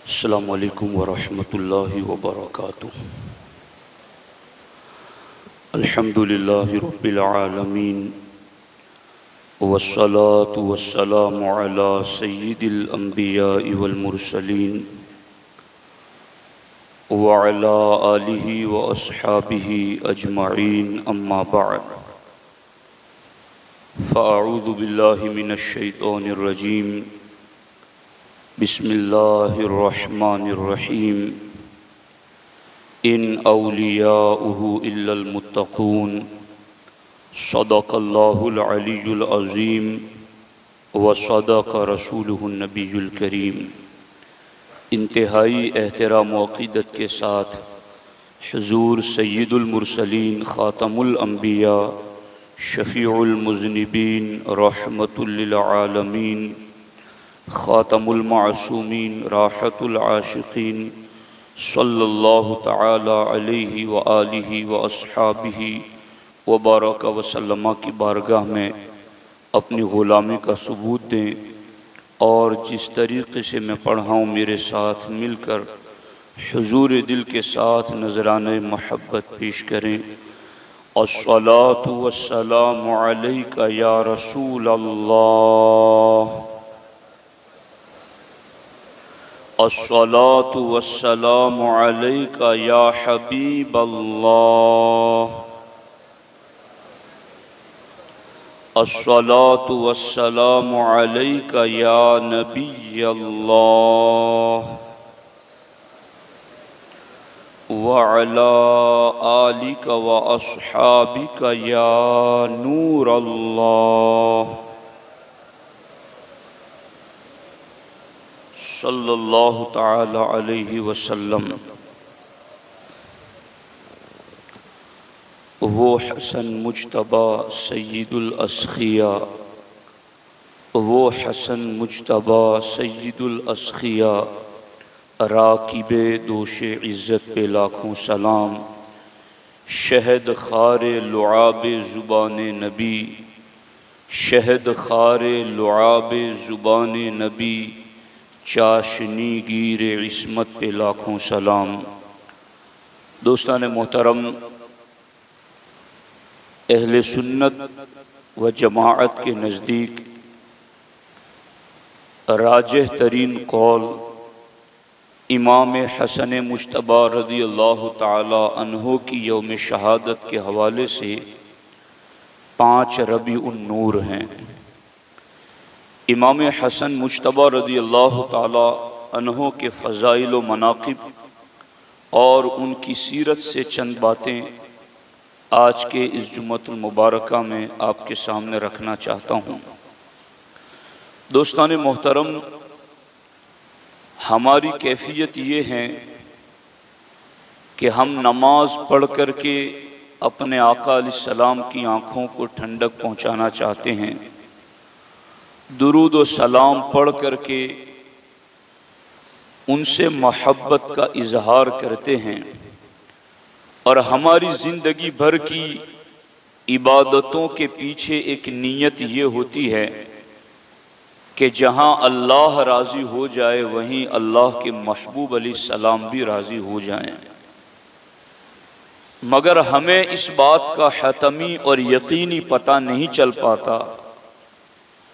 अस्सलामु अलैकुम वरहमतुल्लाहि वबरकातुह। अल्हम्दुलिल्लाहि रब्बिल आलमीन वस्सलातु वस्सलामु अला सय्यिदिल अंबियाइ वल मुरसलीन व अला आलिहि व अस्हाबिहि अजमईन, अम्मा बअद। फ़अऊज़ु बिल्लाहि मिनश शैतानिर रजीम। बिस्मिल्लाहिर्रहमानिर्रहीम। इन औलियाउहु इल्लल मुत्तक़ून। सदक़ल्लाहुल अलीयुल अज़ीम व सदक़ रसूलुहुन नबियुल करीम। इंतहाई एहतराम व अक़ीदत के साथ हुज़ूर सय्यिदुल मुरसलीन, ख़ातमुल अंबिया, शफ़ीउल मुज़निबीन, रहमतुल लिल आलमीन, ख़ातमुल मासूमीन, राहतुल आशिक़ीन, सल्लल्लाहु तआला अलैहि व आलिहि व अस्हाबिहि व बारक व सल्लमा की बारगाह में अपनी ग़ुलामी का सबूत दें और जिस तरीक़े से मैं पढ़ा हूँ मेरे साथ मिलकर हुज़ूर दिल के साथ नज़राने महब्बत पेश करें। अस्सलातु वस्सलामु अलैका या रसूल अल्लाह, अस्सलातु वस्सलामु अलैका या हबीब अल्लाह, अस्सलातु वस्सलामु अलैका या नबी अल्लाह, व अला आलिका व अस्हाबिका या नूर अल्लाह, सल्लल्लाहु तआला अलैहि वसल्लम। वो हसन मुज्तबा सय्यिदुल अस्खिया, वो हसन मुज्तबा सय्यिदुल अस्खिया, राकिबे दोशे इज़्ज़त पे लाखों सलाम। शहद खारे लुआबे ज़ुबाने नबी, शहद खारे लुआबे ज़ुबाने नबी, चाशनी गिरे इस्मत पे लाखों सलाम। दोस्तान मोहतरम, अहले सुन्नत व जमाअत के नज़दीक राजिह तरीन कौल इमाम हसन मुज्तबा रज़ियल्लाहु ताला अन्हो की यौम शहादत के हवाले से 5 रबीउन नूर हैं। इमाम हसन मुज्तबा रज़ियल्लाहु ताला अन्हो के फ़ज़ाइल व मनाक़िब और उनकी सीरत से चंद बातें आज के इस जुम्मतुल मुबारका में आपके सामने रखना चाहता हूँ। दोस्तान मोहतरम, हमारी कैफियत ये है कि हम नमाज पढ़ कर के अपने आका अलैहिस्सलाम की आँखों को ठंडक पहुँचाना चाहते हैं, दुरूद व सलाम पढ़ कर के उनसे मोहब्बत का इजहार करते हैं और हमारी ज़िंदगी भर की इबादतों के पीछे एक नीयत ये होती है कि जहाँ अल्लाह राज़ी हो जाए वहीं अल्लाह के महबूब अलैहिस्सलाम भी राज़ी हो जाएं। मगर हमें इस बात का हतमी और यकीनी पता नहीं चल पाता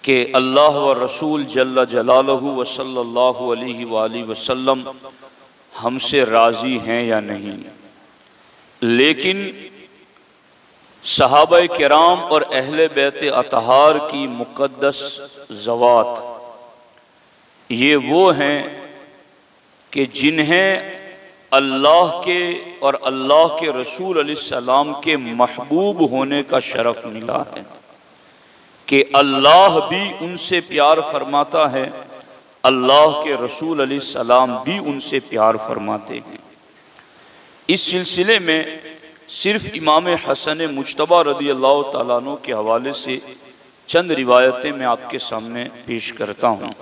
कि अल्लाह व रसूल जल्ल जलालहू व सल्लल्लाहु अलैहि वसल्लम हमसे राज़ी हैं या नहीं। लेकिन सहाबा किराम और अहले बैत अतहार की मुक़द्दस ज़वात ये वो हैं कि जिन्हें अल्लाह के और अल्लाह के रसूल अलैहिस्सलाम के महबूब होने का शरफ़ मिला है कि अल्लाह भी उनसे प्यार फरमाता है, अल्लाह के रसूल अलैहिस्सलाम भी उनसे प्यार फरमाते हैं। इस सिलसिले में सिर्फ इमाम हसन मुज्तबा रज़ियल्लाहु ताला अन्हु के हवाले से चंद रिवायतें मैं आपके सामने पेश करता हूँ।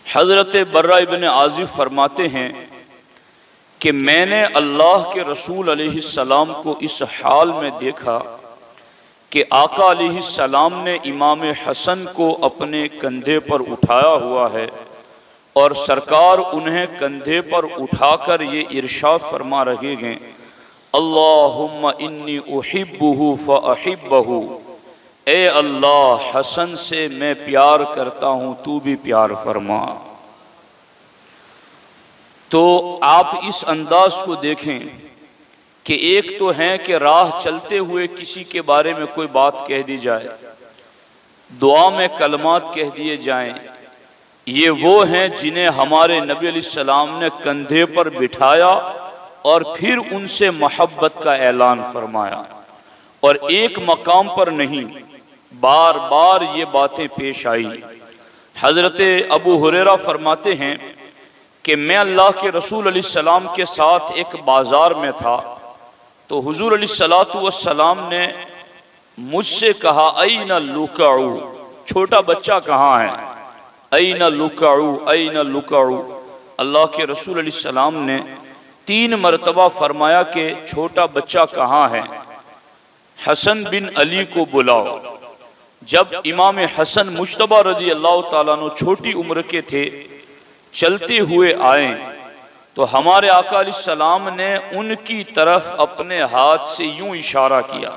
हज़रत बर्रा इब्न आज़िब फरमाते हैं कि मैंने अल्लाह के रसूल अलैहिस्सलाम को इस हाल में देखा कि आका अलैहिस्सलाम ने इमाम हसन को अपने कंधे पर उठाया हुआ है और सरकार उन्हें कंधे पर उठाकर ये इरशाद फरमा रहे हैं, अल्लाहुम्मा इन्नी उहिब्बुहु फ़अहिब्बहु, ए अल्लाह हसन से मैं प्यार करता हूँ, तू भी प्यार फरमा। तो आप इस अंदाज को देखें कि एक तो है कि राह चलते हुए किसी के बारे में कोई बात कह दी जाए, दुआ में कलमात कह दिए जाएं, ये वो हैं जिन्हें हमारे नबी अलैहिस्सलाम ने कंधे पर बिठाया और फिर उनसे मोहब्बत का ऐलान फरमाया। और एक मकाम पर नहीं, बार बार ये बातें पेश आई। हज़रत अबू हुरैरा फरमाते हैं कि मैं अल्लाह के रसूल अलैहिस्सलाम के साथ एक बाज़ार में था, तो हुज़ूर अलैहिस्सलातु वस्सलाम ने मुझसे कहा, ऐना लुकाऊ, छोटा बच्चा कहाँ है, ऐना लुकाऊ, ऐना लुकाऊ। अल्लाह के रसूल अलैहिस्सलाम ने 3 मरतबा फरमाया कि छोटा बच्चा कहाँ है, हसन बिन अली को बुलाओ। जब इमाम हसन मुश्तबा रज़ी अल्लाह ताला अन्हु छोटी उम्र के थे, चलते हुए आए तो हमारे आका अलैहिस्सलाम ने उनकी तरफ अपने हाथ से यूं इशारा किया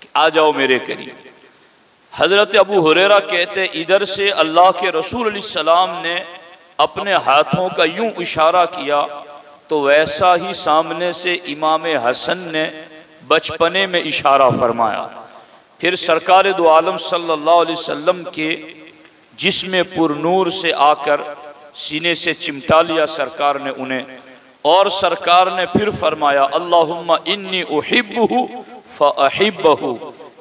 कि आ जाओ मेरे करीब। हज़रत अबू हुरैरा कहते, इधर से अल्लाह के रसूल अलैहिस्सलाम ने अपने हाथों का यूं इशारा किया तो वैसा ही सामने से इमाम हसन ने बचपने में इशारा फरमाया। फिर सरकार दो आलम सल्लल्लाहु अलैहि वसल्लम के जिस्म पुरनूर से आकर सीने से चिमटा लिया सरकार ने उन्हें, और सरकार ने फिर फरमाया, अल्लाहुम्मा इन्नी उहिब्बुहु फ़अहिब्बहु,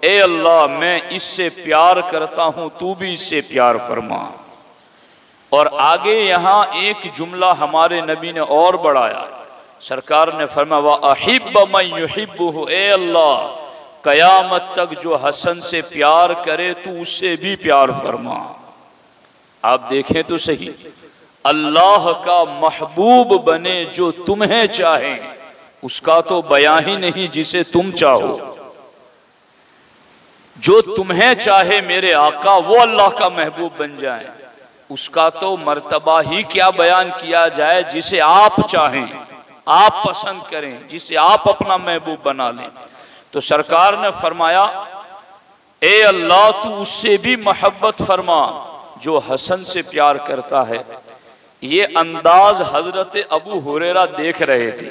ए अल्लाह मैं इससे प्यार करता हूँ, तू भी इससे प्यार फरमा। और आगे यहाँ एक जुमला हमारे नबी ने और बढ़ाया, सरकार ने फरमाया, व अहिब्ब मन युहिब्बुहु, ए अल्लाह कयामत तक जो हसन से प्यार करे तू उससे भी प्यार फरमा। आप देखें तो सही, अल्लाह का महबूब बने जो तुम्हें चाहे, उसका तो बयां ही नहीं जिसे तुम चाहो। जो तुम्हें चाहे मेरे आका, वो अल्लाह का महबूब बन जाए, उसका तो मर्तबा ही क्या बयान किया जाए जिसे आप चाहें, आप पसंद करें, जिसे आप अपना महबूब बना लें। तो सरकार ने फरमाया, ए अल्लाह तू उससे भी मोहब्बत फरमा जो हसन से प्यार करता है। ये अंदाज हजरत अबू हुरैरा देख रहे थे।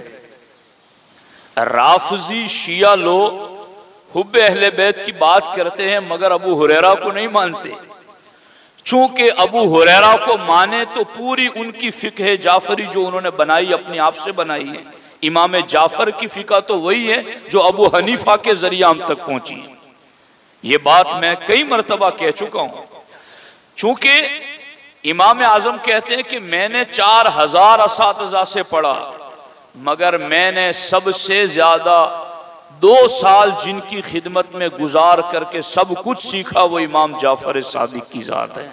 राफजी शिया लोग हुब्बे अहले बैत की बात करते हैं मगर अबू हुरैरा को नहीं मानते। चूंकि अबू हुरैरा को माने तो पूरी उनकी फिक्र जाफरी जो उन्होंने बनाई अपने आप से बनाई है। इमाम जाफर की फिक्र तो वही है जो अबू हनीफा के जरिए हम तक पहुंची है। ये बात मैं कई मरतबा कह चुका हूं। चूंकि इमाम आजम कहते हैं कि मैंने 4000 असातिज़ा से पढ़ा, मगर मैंने सबसे ज्यादा 2 साल जिनकी खिदमत में गुजार करके सब कुछ सीखा वो इमाम जाफर सादिक की जात है।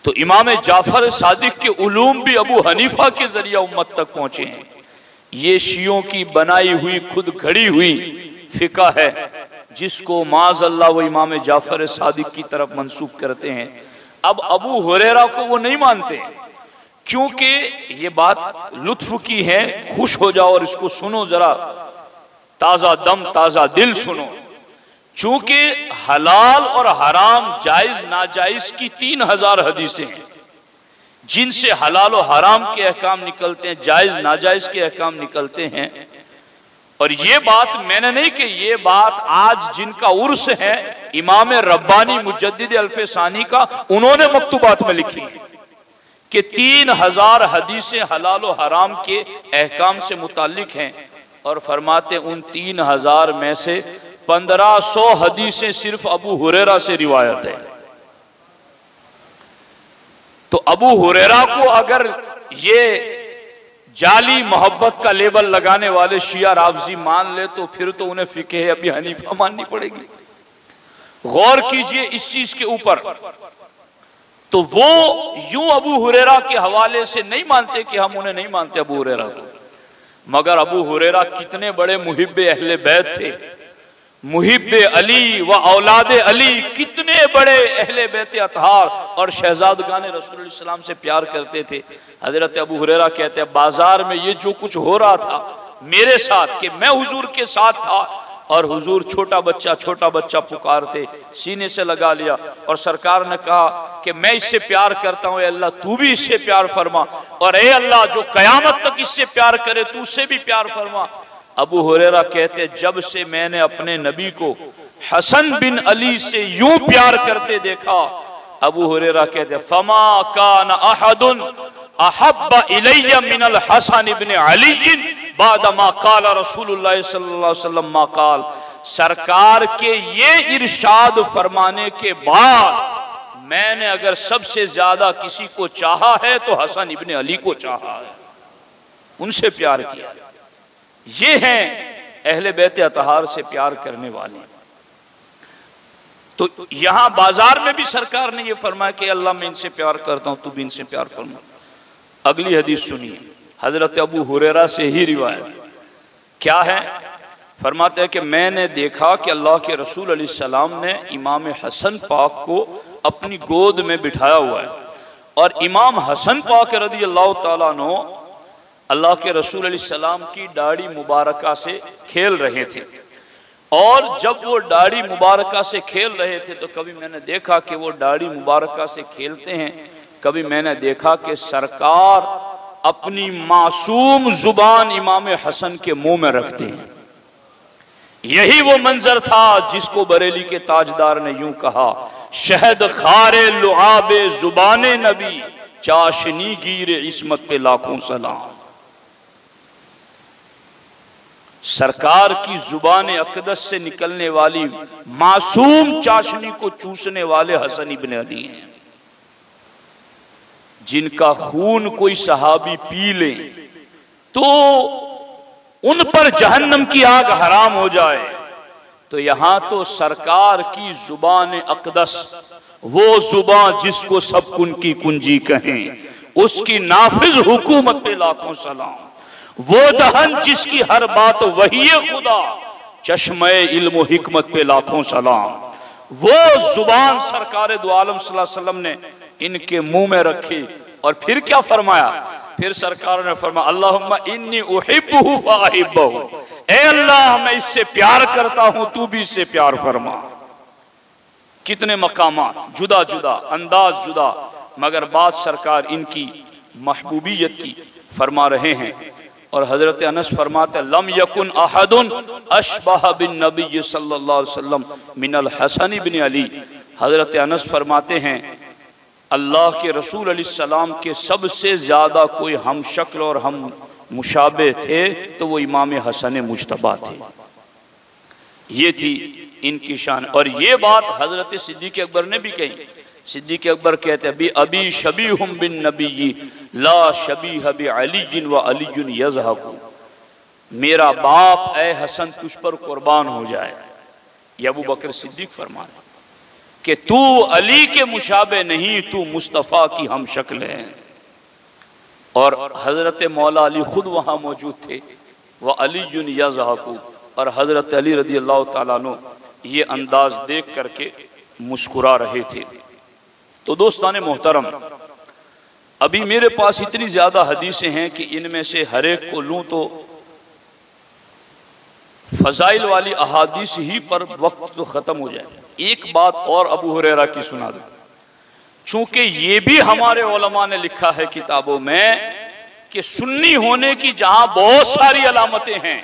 तो इमाम जाफर सादिक के उलूम भी अबू हनीफा के जरिए उम्मत तक पहुंचे हैं। ये शियों की बनाई हुई खुद घड़ी हुई फिका है जिसको माज़अल्लाह वो इमाम जाफर सादिक की तरफ मंसूब करते हैं। अब अबू हुरैरा को वो नहीं मानते, क्योंकि ये बात लुत्फ की है, खुश हो जाओ और इसको सुनो, जरा ताजा दम ताजा दिल सुनो। चूंकि हलाल और हराम जायज नाजायज की 3000 हदीसें हैं जिनसे हलाल और हराम के अहकाम निकलते हैं, जायज नाजायज के अहकाम निकलते हैं। और ये बात मैंने नहीं कि ये बात आज जिनका उर्स है इमाम रब्बानी मुजद्दिद अल्फसानी का, उन्होंने मकतूबात में लिखी है कि 3000 हदीसें हलाल और हराम के अहकाम से मुताल्लिक हैं। और फरमाते उन 3000 में से 1500 हदीसें सिर्फ अबू हुरैरा से रिवायत है। तो अबू हुरैरा को अगर ये जाली मोहब्बत का लेबल लगाने वाले शिया राफजी मान ले तो फिर तो उन्हें फिक्र अबी हनीफा माननी पड़ेगी। गौर कीजिए इस चीज के ऊपर। तो वो यूं अबू हुरैरा के हवाले से नहीं मानते कि हम उन्हें नहीं मानते अबू हुरैरा को, मगर अबू हुरैरा कितने बड़े मुहिब्बे अहले बैत थे, मुहिब्बे अली व औलादे अली, कितने बड़े अहले बैत अतहार और शहजादगान रसूल सल्लल्लाहु से प्यार करते थे। हजरत अबू हुरैरा कहते हैं बाजार में ये जो कुछ हो रहा था मेरे साथ, कि मैं हुजूर के साथ था और हुजूर छोटा बच्चा पुकारते, सीने से लगा लिया और सरकार ने कहा कि मैं इससे प्यार करता हूँ, अल्लाह तू भी इससे प्यार फरमा, और ए अल्लाह जो कयामत तक इससे प्यार करे तू उससे भी प्यार फरमा। अबू हुरैरा कहते जब से मैंने अपने नबी को हसन बिन अली से यूं प्यार करते देखा, अबू हुरैरा कहते फमा कान अहदुन अहब्बा इलैया मिनल हसन इब्न अली बादमा काला रसूलुल्लाह सल्लल्लाहु अलैहि वसल्लम मा काल। सरकार के ये इरशाद फरमाने के बाद मैंने अगर सबसे ज्यादा किसी को चाहा है तो हसन इब्न अली को चाहा है, उनसे प्यार किया। ये हैं अहले बैत अतहार से प्यार करने वाले। तो यहां बाजार में भी सरकार ने ये फरमाया कि अल्लाह मैं इनसे प्यार करता हूं, तू भी इनसे प्यार फरमा। अगली हदीस सुनिए, हजरत अबू हुरैरा से ही रिवायत क्या है, फरमाते हैं कि मैंने देखा कि अल्लाह के रसूल अलैहि सलाम ने इमाम हसन पाक को अपनी गोद में बिठाया हुआ है और इमाम हसन पाक रज़ी अल्लाह ताला अन्हु अल्लाह के रसूल अलैहि सलाम की दाढ़ी मुबारका से खेल रहे थे। और जब वो दाढ़ी मुबारका से खेल रहे थे तो कभी मैंने देखा कि वो दाढ़ी मुबारका से खेलते हैं, कभी मैंने देखा कि सरकार अपनी मासूम जुबान इमाम हसन के मुंह में रखते हैं। यही वो मंजर था जिसको बरेली के ताजदार ने यूं कहा, शहद खारे लुआबे जुबाने नबी चाशनी गिरे इस्मत पे लाखों सलाम। सरकार की जुबान अकदस से निकलने वाली मासूम चाशनी को चूसने वाले हसन इब्न अली हैं, जिनका खून कोई सहाबी पी ले तो उन पर जहन्नम की आग हराम हो जाए। तो यहां तो सरकार की जुबान अकदस, वो जुबान जिसको सब कुन की कुंजी कहें, उसकी नाफिज हुकूमत पे लाखों सलाम। वो दहन जिसकी हर बात वही खुदा, चश्मे इल्म हिकमत पे लाखों सलाम। वो जुबान सरकार दो आलम सल्लल्लाहु अलैहि वसल्लम ने इनके मुंह में रखी और फिर क्या फरमाया, फिर सरकार ने फरमाया अल्लाहुम्मा इन्नी उहिब्बुहु फाहिब्बहु, ए अल्लाह मैं इससे प्यार करता हूं तू भी इससे प्यार फरमा। कितने मकामात, जुदा जुदा अंदाज जुदा, मगर बात सरकार इनकी महबूबियत की फरमा रहे हैं। और हजरत अनस फरमाते लम यकुन अहदुन अशबह बिन नबी सल्लल्लाहु अलैहि वसल्लम मिनल हसन इब्न अली। हजरत अनस फरमाते हैं अल्लाह के रसूल अलैहि सलाम के सबसे ज्यादा कोई हम शक्ल और हम मुशाबे थे तो वो इमाम हसन मुज्तबा थे। ये थी इनकी शान। और ये बात हजरत सिद्दीक़ अकबर ने भी कही। सिद्दीक़ अकबर कहते हैं अबी शबीहुम बिन नबी ला शबीह बि अली व अली यज़हकु, मेरा बाप ए हसन तुझ पर कुर्बान हो जाए। ये अबू बकर सिद्दीक फरमाए कि तू अली के मुशाबे नहीं, तू मुस्तफ़ा की हम शक्ल है। और हजरत मौला अली खुद वहां मौजूद थे, वह अली यज़हकु, और हजरत अली रज़ी अल्लाह ताला अन्हु ये अंदाज देख करके मुस्कुरा रहे थे। तो दोस्ताने मोहतरम, अभी मेरे पास इतनी ज्यादा हदीसें हैं कि इनमें से हर एक को लूं तो फजाइल वाली अहादीस ही पर वक्त तो खत्म हो जाए। एक बात और अबू हुरैरा की सुना दूं, चूंकि ये भी हमारे उलमा ने लिखा है किताबों में कि सुन्नी होने की जहां बहुत सारी अलामतें हैं,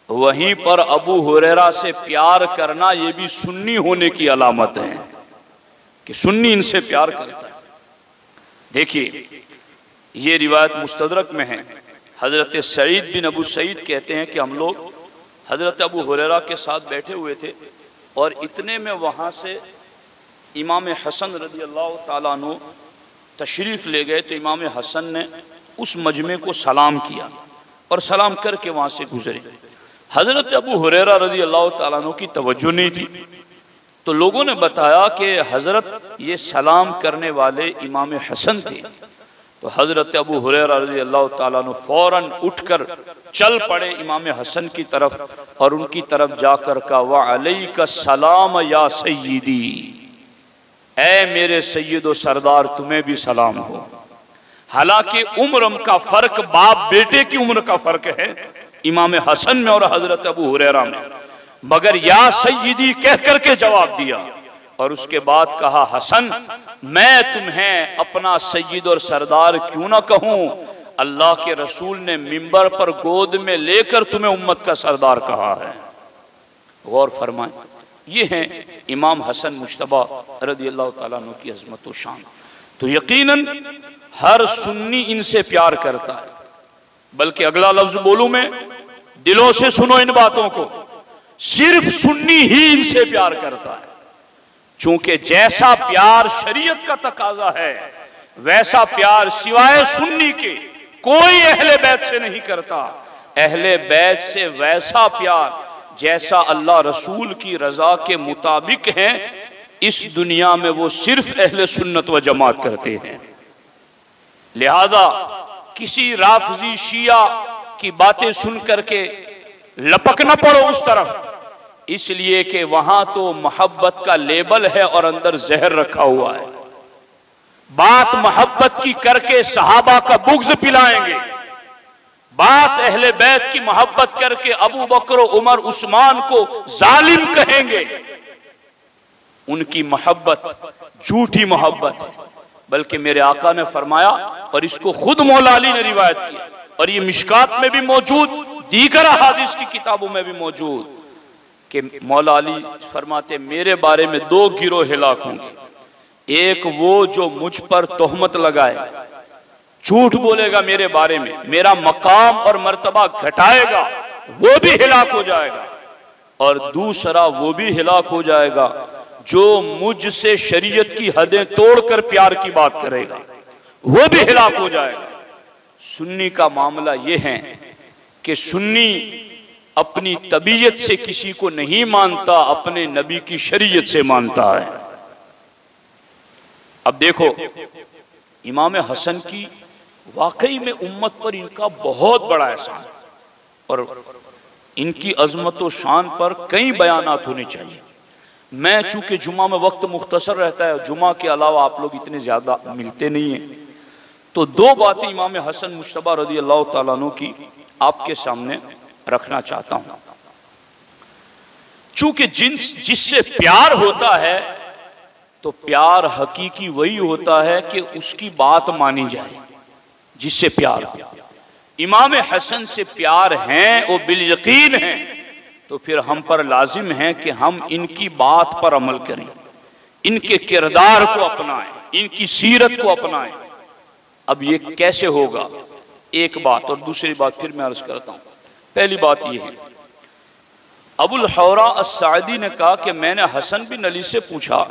वहीं पर अबू हुरैरा से प्यार करना ये भी सुन्नी होने की अलामत है कि सुन्नी इनसे प्यार करता है। देखिए ये रिवायत मुस्तदरक में है। हजरत सईद बिन अबू सईद कहते हैं कि हम लोग हजरत अबू हुरैरा के साथ बैठे हुए थे और इतने में वहाँ से इमाम हसन रज़ी अल्लाह ताला अन्हु तशरीफ़ ले गए। तो इमाम हसन ने उस मजमे को सलाम किया और सलाम करके वहाँ से गुजरे। हजरत अबू हुरैरा रज़ी अल्लाह ताला अन्हु की तवज्जो नहीं थी, तो लोगों ने बताया कि हजरत ये सलाम करने वाले इमाम हसन थे। तो हज़रत अबू हुरैरा रज़ी अल्लाह ताला अन्हु फौरन उठकर चल पड़े इमाम हसन की तरफ और उनकी तरफ जाकर कहा, व अलैका सलाम या सय्यदी, ऐ मेरे सैयद व सरदार तुम्हें भी सलाम हो। हालांकि उम्र का फर्क बाप बेटे की उम्र का फर्क है इमाम हसन में और हजरत अबू हुरैरा में, मगर या सय्यदी कह करके जवाब दिया और उसके बाद कहा, हसन मैं तुम्हें अपना सय्यद और सरदार क्यों ना कहूं, अल्लाह के रसूल ने मिंबर पर गोद में लेकर तुम्हें उम्मत का सरदार कहा है। गौर फरमाएं, ये हैं इमाम हसन मुश्तबा रज़ियल्लाहु ताला अन्हु की अज़मत व शान। तो यकीनन हर सुन्नी इनसे प्यार करता है, बल्कि अगला लफ्ज बोलूं मैं, दिलों से सुनो इन बातों को, सिर्फ सुन्नी ही इनसे प्यार करता है। चूंकि जैसा प्यार शरीयत का तकाजा है वैसा प्यार सिवाय सुन्नी के कोई अहले बैत से नहीं करता। अहले बैत से वैसा प्यार जैसा अल्लाह रसूल की रजा के मुताबिक है, इस दुनिया में वो सिर्फ अहले सुन्नत व जमात करते हैं। लिहाजा किसी राफजी शिया की बातें सुन करके लपक न पड़ो उस तरफ, इसलिए कि वहां तो मोहब्बत का लेबल है और अंदर जहर रखा हुआ है। बात मोहब्बत की करके सहाबा का बुग़्ज़ पिलाएंगे, बात अहले बैत की मोहब्बत करके अबू बकर उमर उस्मान को जालिम कहेंगे। उनकी मोहब्बत झूठी मोहब्बत है, बल्कि मेरे आका ने फरमाया, और इसको खुद मौला अली ने रिवायत किया और ये मिशकात में भी मौजूद, दीगर अहादीस की किताबों में भी मौजूद, कि मौला अली फरमाते मेरे बारे में दो गिरोह हिलाक होंगे। एक वो जो मुझ पर तोहमत लगाए, झूठ बोलेगा मेरे बारे में, मेरा मकाम और मर्तबा घटाएगा, वो भी हिलाक हो जाएगा। और दूसरा वो भी हिलाक हो जाएगा जो मुझसे शरीयत की हदें तोड़कर प्यार की बात करेगा, वो भी हिलाक हो जाएगा। सुन्नी का मामला ये है कि सुन्नी अपनी तबीयत से किसी को नहीं मानता, अपने नबी की शरीयत से मानता है। अब देखो इमाम हसन की वाकई में उम्मत पर इनका बहुत बड़ा एहसान है और इनकी अजमत व शान पर कई बयानात होने चाहिए। मैं चूंकि जुमा में वक्त मुख्तसर रहता है, जुमा के अलावा आप लोग इतने ज्यादा मिलते नहीं हैं, तो दो बातें इमाम हसन मुश्तबा रज़ियल्लाहु ताला अन्हु की आपके सामने रखना चाहता हूं। चूंकि जिससे प्यार होता है तो प्यार हकीकी वही होता है कि उसकी बात मानी जाए, जिससे प्यार हो। इमाम हसन से प्यार है वो बिल यकीन है, तो फिर हम पर लाजिम है कि हम इनकी बात पर अमल करें, इनके किरदार को अपनाएं, इनकी सीरत को अपनाएं। अब ये कैसे होगा, एक बात, और दूसरी बात फिर मैं अर्ज करता हूं। पहली बात यह है, अबुल हौरा अस्सादी ने कहा कि मैंने हसन बिन अली से पूछा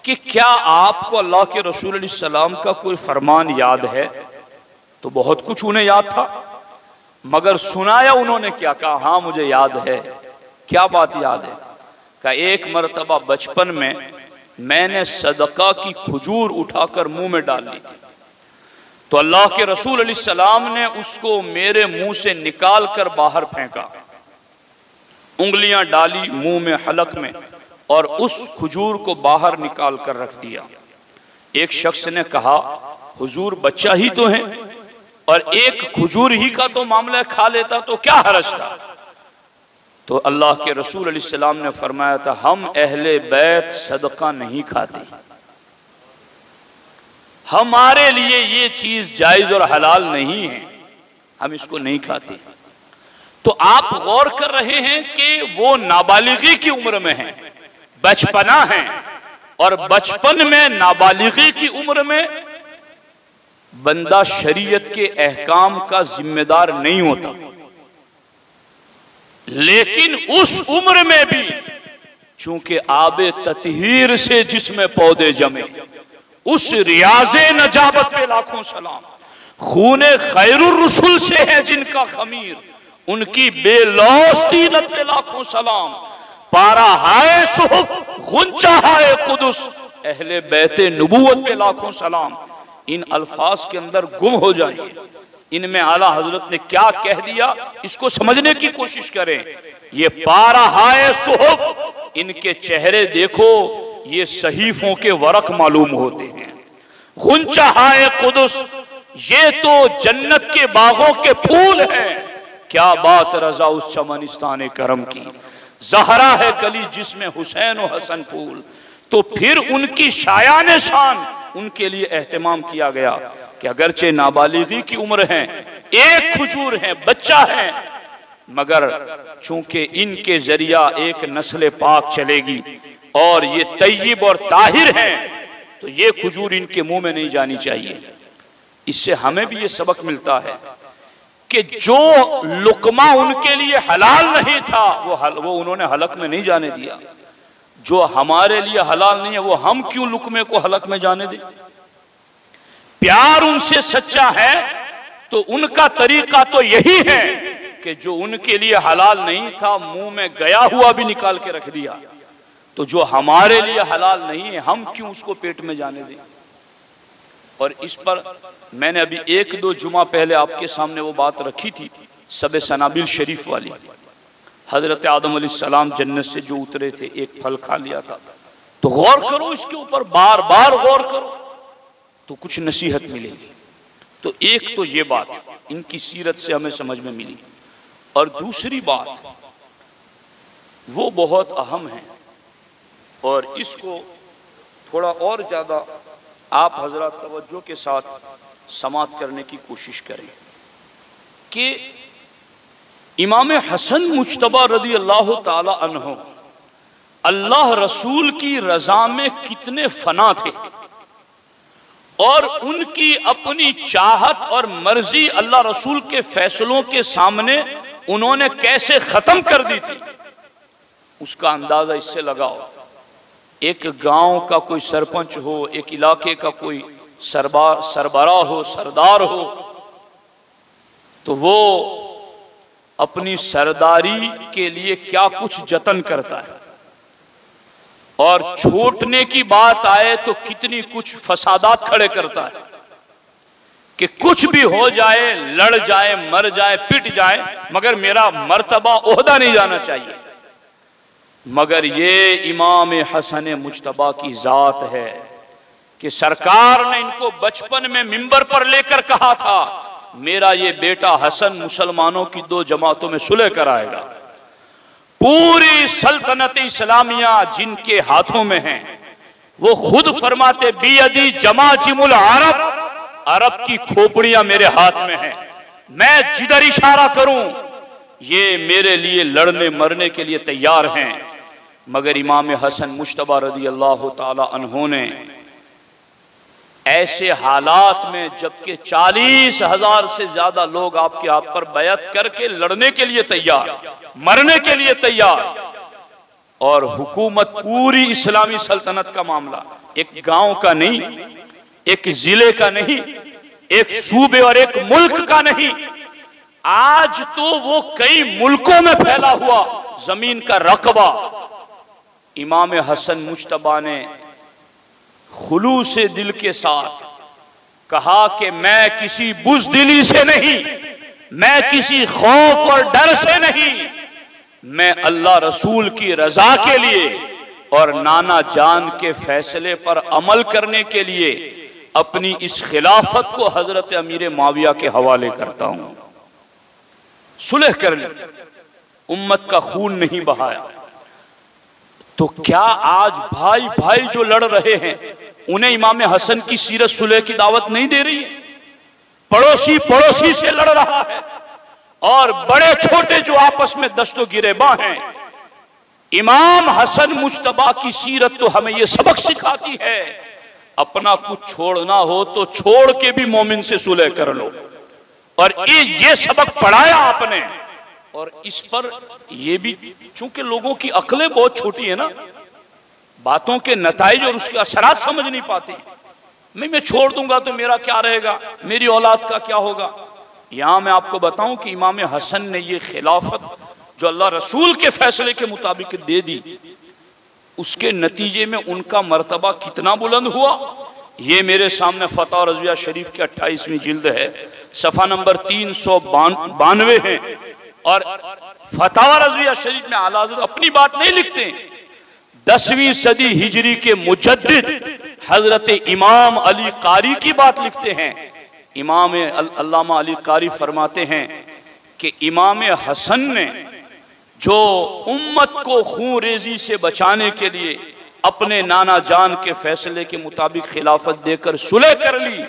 कि क्या आपको अल्लाह के रसूल सलाम का कोई फरमान याद है? तो बहुत कुछ उन्हें याद था, मगर सुनाया उन्होंने क्या? कहा हाँ मुझे याद है। क्या बात याद है? कहा एक मरतबा बचपन में मैंने सदका की खजूर उठाकर मुंह में डाल ली थी, तो अल्लाह के रसूल अलैहिस्सलाम ने उसको मेरे मुंह से निकाल कर बाहर फेंका, उंगलियां डाली मुंह में हलक में और उस खजूर को बाहर निकाल कर रख दिया। एक शख्स ने कहा हुजूर बच्चा ही तो है और एक खजूर ही का तो मामला खा लेता तो क्या हरज था? तो अल्लाह के रसूल अलैहिस्सलाम ने फरमाया था हम अहले बैत सदका नहीं खाते, हमारे लिए ये चीज जायज और हलाल नहीं है, हम इसको नहीं खाते। तो आप गौर कर रहे हैं कि वो नाबालिगी की उम्र में है, बचपना है, और बचपन में नाबालिगी की उम्र में बंदा शरीयत के अहकाम का जिम्मेदार नहीं होता, लेकिन उस उम्र में भी चूंकि आबे ततहीर से जिसमें पौधे जमे, उस रियाजे नजाबत पे लाखों सलाम, खूने खैरुर रसूल से है जिनका खमीर, उनकी बेलौस तीनत पे लाखों सलाम, पारा हाय सुहुफ गुंचा हाय कुदुस, अहले बैते नबूवत पे लाखों सलाम। इन अल्फाज के अंदर गुम हो जाइए, इनमें आला हजरत ने क्या कह दिया इसको समझने की कोशिश करें। ये पाराहाए सुहुफ, इनके चेहरे देखो, ये सहीफों के वरक मालूम होते हैं। गुंचाहाए कुदस, ये तो जन्नत के बागों के फूल हैं। क्या बात रजा उस चमनिस्तान करम की, जहरा है कली जिसमें हुसैन और हसन फूल। तो फिर उनकी शायान शान उनके लिए एहतमाम किया गया कि अगरचे नाबालिगी की उम्र है, एक खजूर है, बच्चा है, मगर चूंकि इनके जरिया एक नस्ल पाक चलेगी और ये तय्यब और ताहिर हैं, तो ये खजूर इनके मुंह में नहीं जानी चाहिए। इससे हमें भी ये सबक मिलता है कि जो लुकमा उनके लिए हलाल नहीं था वो उन्होंने हलक में नहीं जाने दिया। जो हमारे लिए हलाल नहीं है वो हम क्यों लुकमे को हलक में जाने दें। प्यार उनसे सच्चा है तो उनका तरीका तो यही है कि जो उनके लिए हलाल नहीं था मुंह में गया हुआ भी निकाल के रख दिया। तो जो हमारे लिए हलाल नहीं है हम क्यों उसको पेट में जाने दें। और इस पर मैंने अभी 1-2 जुमा पहले आपके सामने वो बात रखी थी, सबे सनाबिल शरीफ वाली। हजरत आदम अलैहिस्सलाम जन्नत से जो उतरे थे, एक फल खा लिया था। तो गौर करो इसके ऊपर, बार बार गौर करो तो कुछ नसीहत मिलेगी। तो एक तो ये बात इनकी सीरत से हमें समझ में मिली, और दूसरी बात वो बहुत अहम है और इसको थोड़ा और ज़्यादा आप हजरत तवज्जो के साथ समात करने की कोशिश करें कि इमाम हसन मुज्तबा रदी अल्लाह ताला अन्हो अल्लाह रसूल की रजा में कितने फना थे और उनकी अपनी चाहत और मर्जी अल्लाह रसूल के फैसलों के सामने उन्होंने कैसे खत्म कर दी थी, उसका अंदाजा इससे लगाओ। एक गांव का कोई सरपंच हो, एक इलाके का कोई सरबराह हो, सरदार हो, तो वो अपनी सरदारी के लिए क्या कुछ जतन करता है, और छूटने की बात आए तो कितनी कुछ फसादात खड़े करता है कि कुछ भी हो जाए, लड़ जाए, मर जाए, पिट जाए, मगर मेरा मर्तबा ओहदा नहीं जाना चाहिए। मगर ये इमाम हसन मुज्तबा की जात है कि सरकार ने इनको बचपन में मिंबर पर लेकर कहा था, मेरा ये बेटा हसन मुसलमानों की 2 जमातों में सुलह कराएगा। पूरी सल्तनत इस्लामिया जिनके हाथों में है, वो खुद फरमाते बियदी जमाजिमुल अरब, अरब की खोपड़ियां मेरे हाथ में हैं, मैं जिधर इशारा करूं ये मेरे लिए लड़ने मरने के लिए तैयार हैं। मगर इमाम हसन मुज्तबा रदी अल्लाह ताला अन्हो ने ऐसे हालात में, जबकि 40,000 से ज्यादा लोग आपके आप पर बैत करके लड़ने के लिए तैयार, मरने के लिए तैयार, और हुकूमत पूरी इस्लामी सल्तनत का मामला, एक गांव का नहीं, एक जिले का नहीं, एक सूबे और एक मुल्क का नहीं, आज तो वो कई मुल्कों में फैला हुआ जमीन का रकबा इमाम हसन मुज्तबा ने खुलूसे दिल के साथ कहा कि मैं किसी बुज़दिली से नहीं, मैं किसी खौफ और डर से नहीं, मैं अल्लाह रसूल की रजा के लिए और नाना जान के फैसले पर अमल करने के लिए अपनी इस खिलाफत को हजरत अमीर माविया के हवाले करता हूं। सुलह कर ली, उम्मत का खून नहीं बहाया। तो क्या आज भाई भाई जो लड़ रहे हैं उन्हें इमाम हसन की सीरत सुलह की दावत नहीं दे रही है? पड़ोसी पड़ोसी से लड़ रहा है, और बड़े छोटे जो आपस में दस्तो गिरेबा हैं। इमाम हसन मुज्तबा की सीरत तो हमें यह सबक सिखाती है, अपना कुछ छोड़ना हो तो छोड़ के भी मोमिन से सुलह कर लो, और ये सबक पढ़ाया आपने। और इस पर यह भी, चूंकि लोगों की अक्लें बहुत छोटी है ना, बातों के नताइज और उसके असरात समझ नहीं पाते। मैं छोड़ दूंगा तो मेरा क्या रहेगा, मेरी औलाद का क्या होगा। यहां मैं आपको बताऊं कि इमाम हसन ने यह खिलाफत जो अल्लाह रसूल के फैसले के मुताबिक दे दी, उसके नतीजे में उनका मर्तबा कितना बुलंद हुआ, ये मेरे सामने फतवा रज़विया शरीफ की 28वीं जिल्द है, सफ़ा नंबर 392 है। और फतवा रज़विया शरीफ में आला हज़रत अपनी बात नहीं लिखते, 10वीं सदी हिजरी के मुजद्दिद हजरत इमाम अली कारी की बात लिखते हैं। इमाम अल्लामा अली कारी फरमाते हैं कि इमाम हसन ने जो उम्मत को खून रेजी से बचाने के लिए अपने नाना जान के फैसले के मुताबिक खिलाफत देकर सुलह कर ली,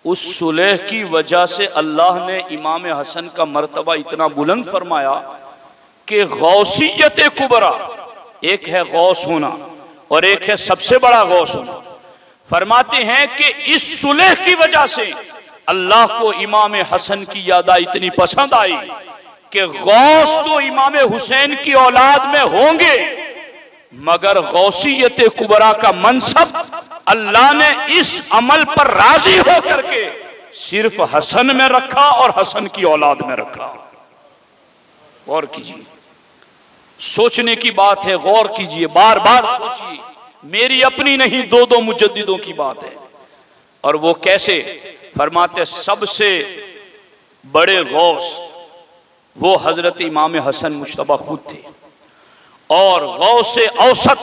उस सुलह की वजह से अल्लाह ने इमाम हसन का मर्तबा इतना बुलंद फरमाया कि गौसियत कुबरा, एक है गौस होना और एक है सबसे बड़ा गौस होना। फरमाते हैं कि इस सुलह की वजह से अल्लाह को इमाम हसन की यादा इतनी पसंद आई कि गौस तो इमाम हुसैन की औलाद में होंगे, मगर गौसियत कुबरा का मनसब अल्लाह ने इस अमल पर राजी होकर के सिर्फ हसन में रखा और हसन की औलाद में रखा। गौर कीजिए, सोचने की बात है, गौर कीजिए, बार बार सोचिए, मेरी अपनी नहीं, दो मुजद्दिदों की बात है। और वो कैसे? फरमाते सबसे बड़े गौस वो हजरत इमाम हसन मुश्तबा खुद थे, और गौस औसत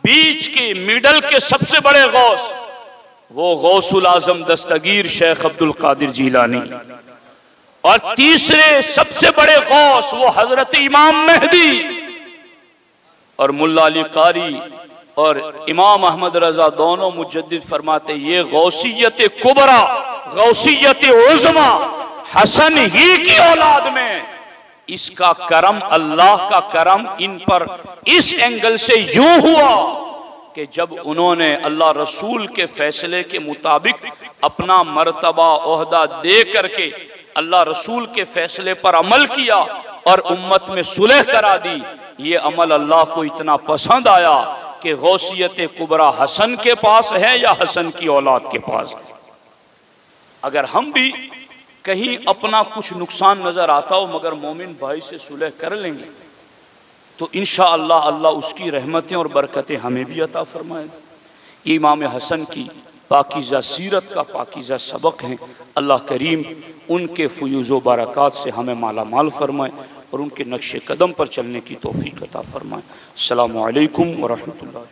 बीच के मिडल के सबसे बड़े गौस वो गौसुल आजम दस्तगीर शेख अब्दुल कादिर जीलानी, और तीसरे सबसे बड़े गौस वो हजरत इमाम मेहदी। और मुल्ला अली कारी और इमाम अहमद रजा दोनों मुजद्दिद फरमाते ये गौसियत कुबरा, गौसियत उज़्मा हसन ही की औलाद में, इसका करम, अल्लाह का करम इन पर इस एंगल से यूं हुआ कि जब उन्होंने अल्लाह रसूल के फैसले के मुताबिक अपना मर्तबा ओहदा दे करके अल्लाह रसूल के फैसले पर अमल किया और उम्मत में सुलह करा दी, ये अमल अल्लाह को इतना पसंद आया कि गौसियत कुबरा हसन के पास है या हसन की औलाद के पास है। अगर हम भी कहीं अपना कुछ नुकसान नजर आता हो मगर मोमिन भाई से सुलह कर लेंगे तो इंशाअल्लाह अल्लाह उसकी रहमतें और बरकतें हमें भी अता फरमाएगा। ये इमाम हसन की पाकीज़ा सीरत का पाकीज़ा सबक है। अल्लाह करीम उनके फ़ुयूज़ बरक़ात से हमें माला माल फरमाए और उनके नक्शे कदम पर चलने की तौफ़ीक़ अता फरमाए। अस्सलामु अलैकुम व रहमतुल्लाह।